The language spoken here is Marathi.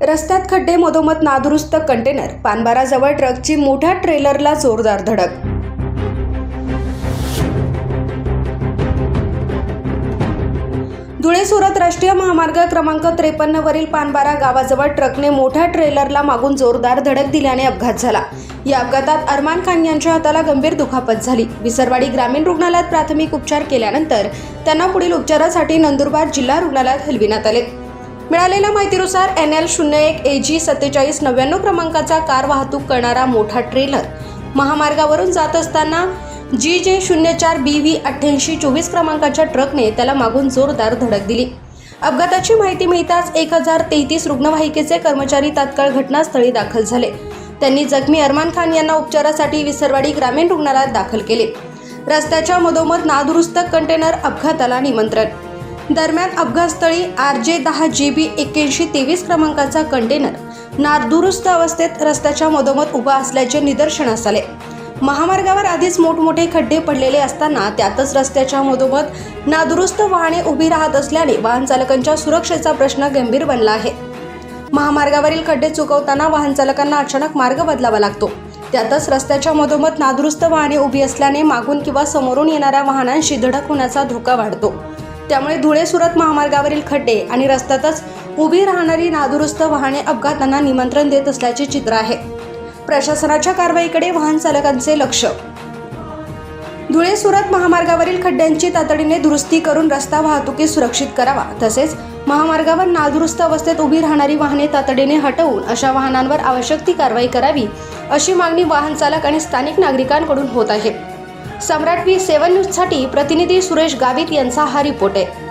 रस्त्यात खड्डे, मधोमध नादुरुस्त कंटेनर, पानबाराजवळ ट्रकची मोठ्या ट्रेलरला जोरदार धडक. धुळे-सुरत राष्ट्रीय महामार्ग क्रमांक 53 वरील पानबारा गावाजवळ ट्रकने मोठ्या ट्रेलरला मागून जोरदार धडक दिल्याने अपघात झाला. या अपघातात अरमान खान यांच्या हाताला गंभीर दुखापत झाली. विसरवाडी ग्रामीण रुग्णालयात प्राथमिक उपचार केल्यानंतर त्यांना पुढील उपचारासाठी नंदुरबार जिल्हा रुग्णालयात हलविण्यात आले. मिळालेल्या माहितीनुसार NL01 AG 4799 क्रमांकाचा कार वाहतूक करणारा मोठा ट्रेलर महामार्गावरून जात असताना GJ 04 BV 8824 क्रमांकाच्या ट्रकने त्याला मागून जोरदार धडक दिली. अपघाताची माहिती मिळताच 1033 रुग्णवाहिकेचे कर्मचारी तात्काळ घटनास्थळी दाखल झाले. त्यांनी जखमी अरमान खान यांना उपचारासाठी विसरवाडी ग्रामीण रुग्णालयात दाखल केले. रस्त्याच्या मधोमध नादुरुस्त कंटेनर अपघाताला निमंत्रण. दरम्यान अपघातस्थळी RJ 10 GB 8123 क्रमांकाचा कंटेनर नादुरुस्त अवस्थेत रस्त्याच्या मधोमध उभा असल्याचे निदर्शनास आले. महामार्गावर आधीच मोठमोठे खड्डे पडलेले असताना त्यातच रस्त्याच्या मधोमध नादुरुस्त वाहने उभी राहत असल्याने वाहन चालकांच्या सुरक्षेचा प्रश्न गंभीर बनला आहे. महामार्गावरील खड्डे चुकवताना वाहन चालकांना अचानक मार्ग बदलावा लागतो. त्यातच रस्त्याच्या मधोमध नादुरुस्त वाहने उभी असल्याने मागून किंवा समोरून येणाऱ्या वाहनांशी धडक होण्याचा धोका वाढतो. त्यामुळे धुळे-सुरत महामार्गावरील खड्डे आणि रस्त्यातच उभी राहणारी नादुरुस्त वाहने अपघातांना निमंत्रण देत असल्याचे चित्र आहे. प्रशासनाच्या कारवाईकडे वाहन चालकांचे लक्ष. धुळे-सुरत महामार्गावरील खड्ड्यांची तातडीने दुरुस्ती करून रस्ता वाहतुकी सुरक्षित करावा. तसेच महामार्गावर नादुरुस्त अवस्थेत उभी राहणारी वाहने तातडीने हटवून अशा वाहनांवर आवश्यक ती कारवाई करावी, अशी मागणी वाहन चालक आणि स्थानिक नागरिकांकडून होत आहे. सम्राट V7 न्यूजसाठी प्रतिनिधी सुरेश गावित यांचा हा रिपोर्ट आहे.